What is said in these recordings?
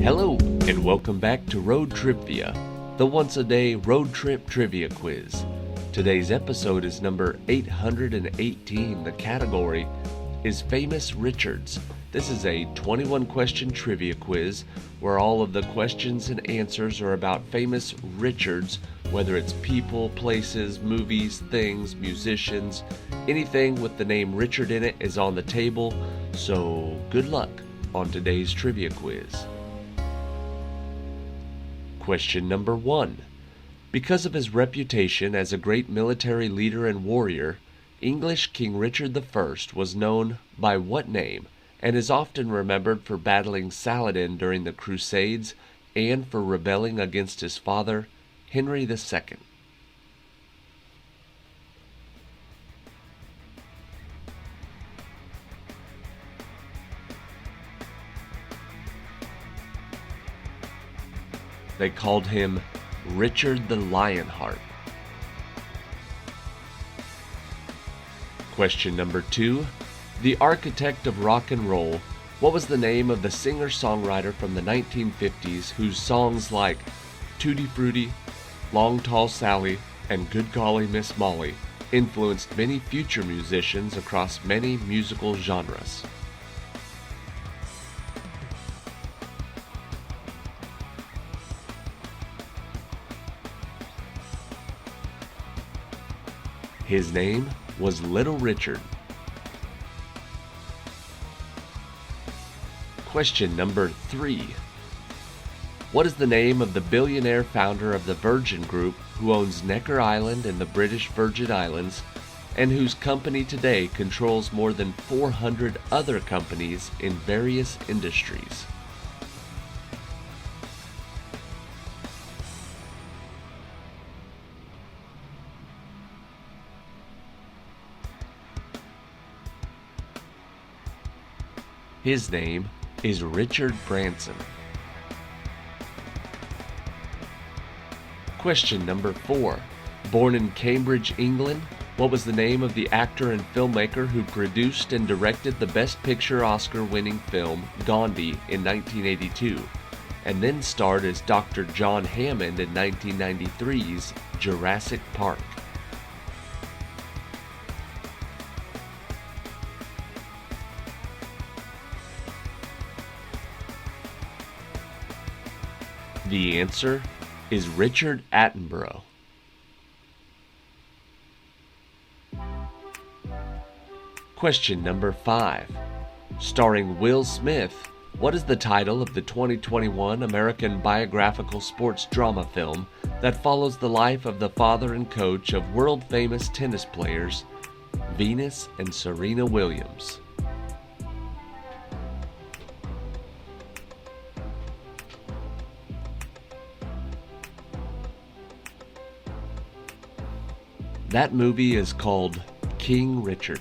Hello, and welcome back to Road TRIpVIA, the once-a-day road trip trivia quiz. Today's episode is number 818. The category is Famous Richards. This is a 21-question trivia quiz where all of the questions and answers are about famous Richards, whether it's people, places, movies, things, musicians. Anything with the name Richard in it is on the table, so good luck on today's trivia quiz. Question number 1. Because of his reputation as a great military leader and warrior, English King Richard I was known by what name and is often remembered for battling Saladin during the Crusades and for rebelling against his father, Henry II? They called him Richard the Lionheart. Question number 2. The architect of rock and roll, what was the name of the singer-songwriter from the 1950s whose songs like Tutti Frutti, Long Tall Sally, and Good Golly Miss Molly influenced many future musicians across many musical genres? His name was Little Richard. Question number 3. What is the name of the billionaire founder of the Virgin Group who owns Necker Island and the British Virgin Islands, and whose company today controls more than 400 other companies in various industries? His name is Richard Branson. Question number 4. Born in Cambridge, England, what was the name of the actor and filmmaker who produced and directed the Best Picture Oscar-winning film Gandhi in 1982, and then starred as Dr. John Hammond in 1993's Jurassic Park? The answer is Richard Attenborough. Question number 5. Starring Will Smith, what is the title of the 2021 American biographical sports drama film that follows the life of the father and coach of world-famous tennis players Venus and Serena Williams? That movie is called King Richard.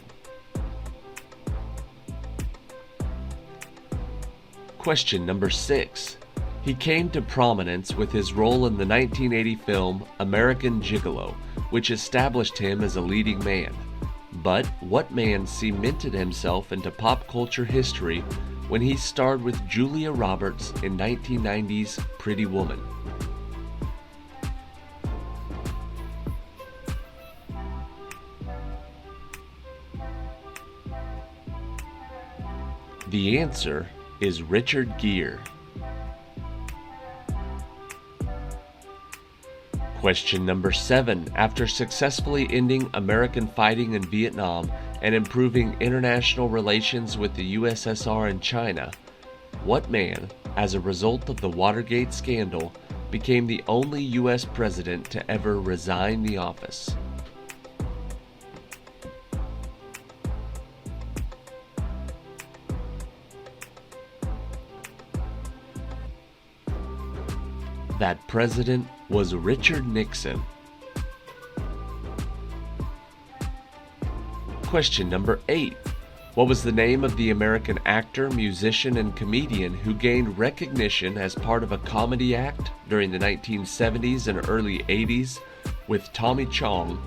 Question number 6. He came to prominence with his role in the 1980 film American Gigolo, which established him as a leading man. But what man cemented himself into pop culture history when he starred with Julia Roberts in 1990's Pretty Woman? The answer is Richard Gere. Question number 7. After successfully ending American fighting in Vietnam and improving international relations with the USSR and China, what man, as a result of the Watergate scandal, became the only U.S. president to ever resign the office? That president was Richard Nixon. Question number 8. What was the name of the American actor, musician, and comedian who gained recognition as part of a comedy act during the 1970s and early 80s with Tommy Chong,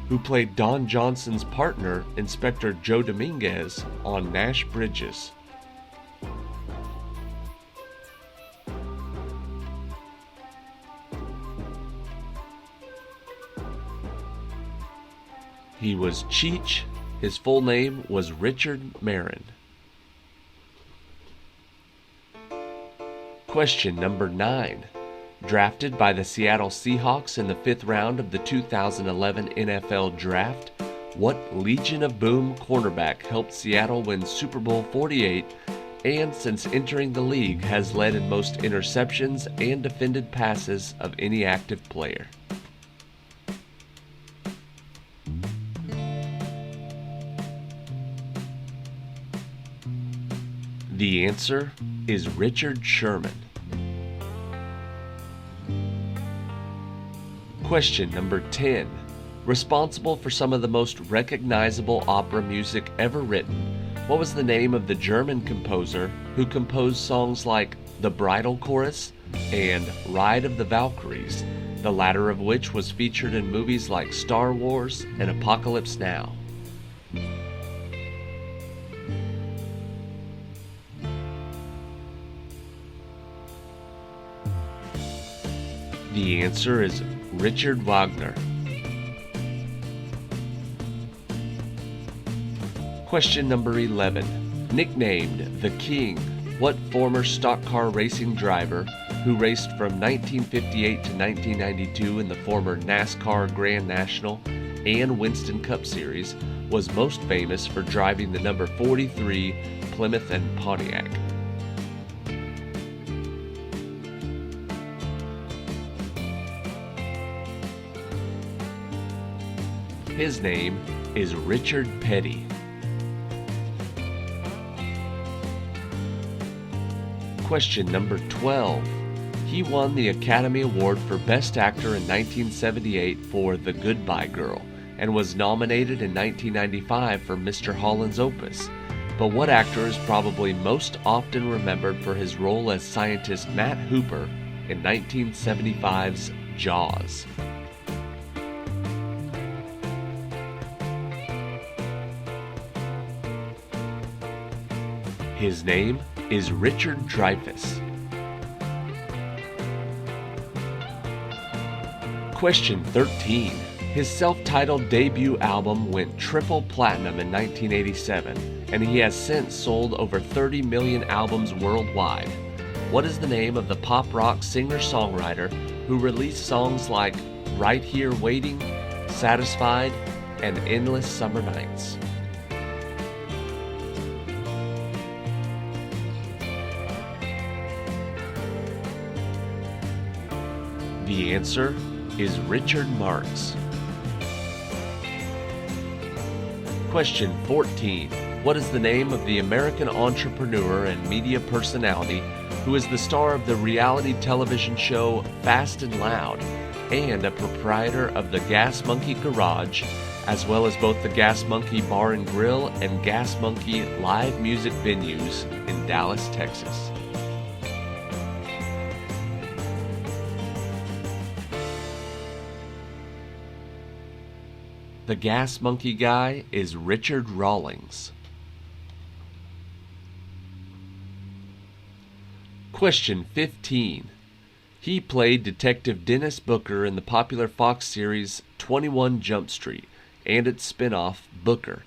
who played Don Johnson's partner, Inspector Joe Dominguez, on Nash Bridges? He was Cheech. His full name was Richard Marin. Question number 9. Drafted by the Seattle Seahawks in the 5th round of the 2011 NFL Draft, what Legion of Boom cornerback helped Seattle win Super Bowl 48 and since entering the league has led in most interceptions and defended passes of any active player? The answer is Richard Sherman. Question number 10. Responsible for some of the most recognizable opera music ever written, what was the name of the German composer who composed songs like The Bridal Chorus and Ride of the Valkyries, the latter of which was featured in movies like Star Wars and Apocalypse Now? The answer is Richard Wagner. Question number 11. Nicknamed the King, what former stock car racing driver who raced from 1958 to 1992 in the former NASCAR Grand National and Winston Cup Series was most famous for driving the number 43 Plymouth and Pontiac? His name is Richard Petty. Question number 12. He won the Academy Award for Best Actor in 1978 for The Goodbye Girl and was nominated in 1995 for Mr. Holland's Opus. But what actor is probably most often remembered for his role as scientist Matt Hooper in 1975's Jaws? His name is Richard Dreyfuss. Question 13. His self-titled debut album went triple platinum in 1987, and he has since sold over 30 million albums worldwide. What is the name of the pop rock singer-songwriter who released songs like Right Here Waiting, Satisfied, and Endless Summer Nights? The answer is Richard Marx. Question 14. What is the name of the American entrepreneur and media personality who is the star of the reality television show Fast and Loud and a proprietor of the Gas Monkey Garage, as well as both the Gas Monkey Bar and Grill and Gas Monkey live music venues in Dallas, Texas? The Gas Monkey guy is Richard Rawlings. Question 15. He played Detective Dennis Booker in the popular Fox series 21 Jump Street and its spin-off Booker.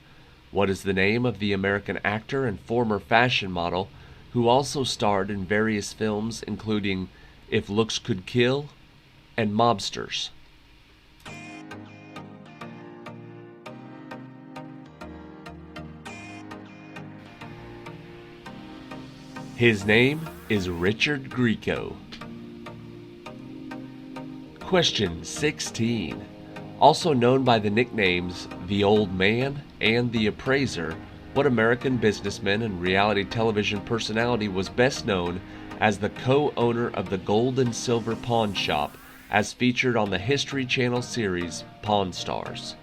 What is the name of the American actor and former fashion model who also starred in various films including If Looks Could Kill and Mobsters? His name is Richard Grieco. Question 16. Also known by the nicknames The Old Man and The Appraiser, what American businessman and reality television personality was best known as the co-owner of the Gold and Silver Pawn Shop as featured on the History Channel series Pawn Stars?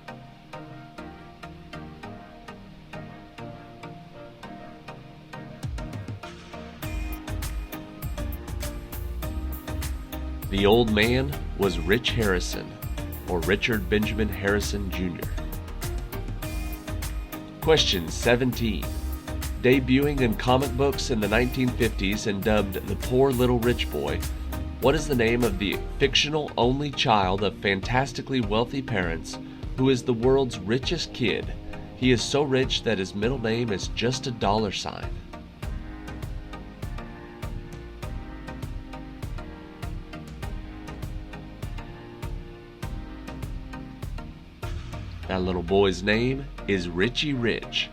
The old man was Rich Harrison, or Richard Benjamin Harrison Jr. Question 17. Debuting in comic books in the 1950s and dubbed the Poor Little Rich Boy, what is the name of the fictional only child of fantastically wealthy parents who is the world's richest kid. He is so rich that his middle name is just a dollar sign. That little boy's name is Richie Rich.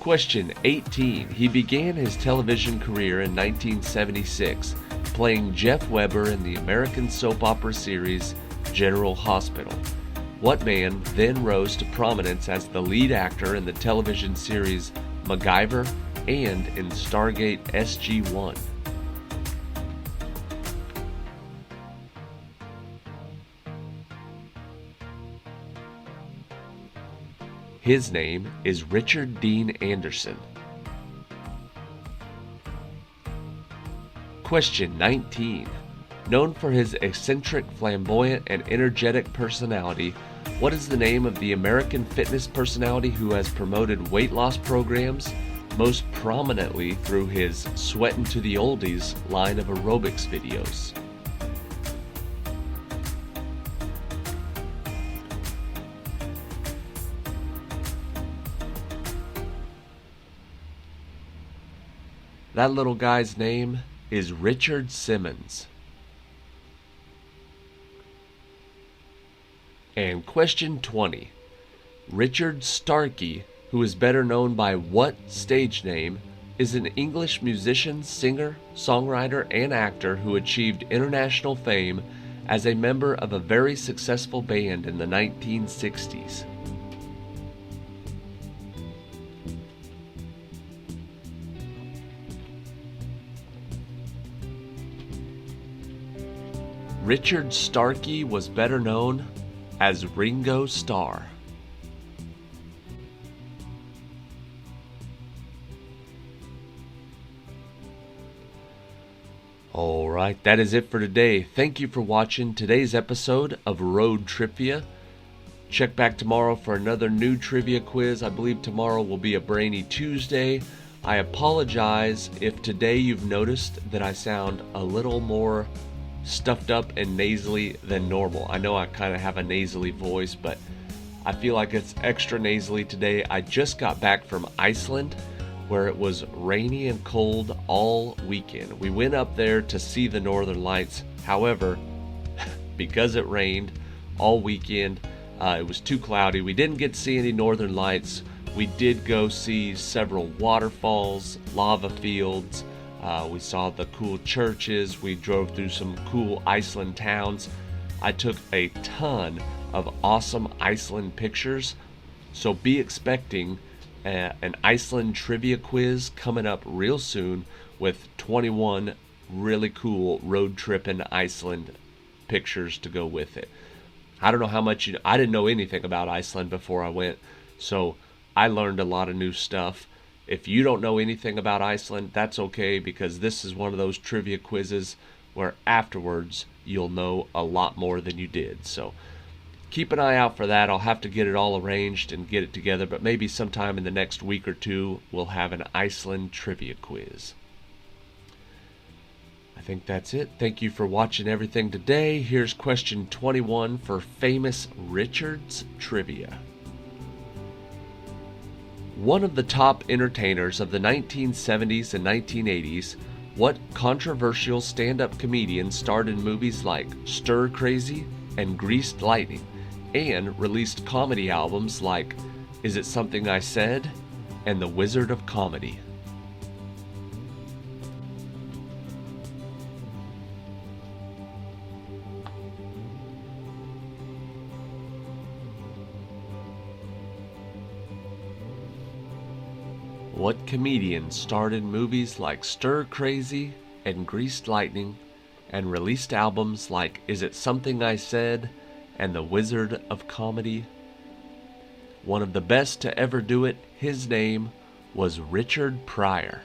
Question 18. He began his television career in 1976, playing Jeff Weber in the American soap opera series General Hospital. What man then rose to prominence as the lead actor in the television series MacGyver and in Stargate SG-1? His name is Richard Dean Anderson. Question 19. Known for his eccentric, flamboyant, and energetic personality, what is the name of the American fitness personality who has promoted weight loss programs, most prominently through his Sweatin' to the Oldies line of aerobics videos? That little guy's name is Richard Simmons. And question 20. Richard Starkey, who is better known by what stage name, is an English musician, singer, songwriter, and actor who achieved international fame as a member of a very successful band in the 1960s. Richard Starkey was better known as Ringo Starr. Alright, that is it for today. Thank you for watching today's episode of Road TRIpVIA. Check back tomorrow for another new trivia quiz. I believe tomorrow will be a Brainy Tuesday. I apologize if today you've noticed that I sound a little more stuffed up and nasally than normal. I know I kind of have a nasally voice, but I feel like it's extra nasally today. I just got back from Iceland, where it was rainy and cold all weekend. We went up there to see the Northern Lights. However, because it rained all weekend, it was too cloudy. We didn't get to see any Northern Lights. We did go see several waterfalls, lava fields. We saw the cool churches. We drove through some cool Iceland towns. I took a ton of awesome Iceland pictures. So be expecting an Iceland trivia quiz coming up real soon with 21 really cool road trip in Iceland pictures to go with it. I don't know how much I didn't know anything about Iceland before I went, so I learned a lot of new stuff. If you don't know anything about Iceland, that's okay, because this is one of those trivia quizzes where afterwards you'll know a lot more than you did. So keep an eye out for that. I'll have to get it all arranged and get it together, but maybe sometime in the next week or two we'll have an Iceland trivia quiz. I think that's it. Thank you for watching everything today. Here's question 21 for famous Richard's Trivia. One of the top entertainers of the 1970s and 1980s, what controversial stand-up comedian starred in movies like Stir Crazy and Greased Lightning, and released comedy albums like Is It Something I Said and The Wizard of Comedy? What comedian starred in movies like Stir Crazy and Greased Lightning and released albums like Is It Something I Said and The Wizard of Comedy? One of the best to ever do it, his name was Richard Pryor.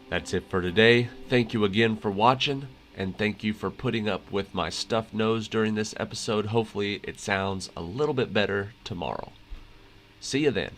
That's it for today. Thank you again for watching. And thank you for putting up with my stuffed nose during this episode. Hopefully it sounds a little bit better tomorrow. See you then.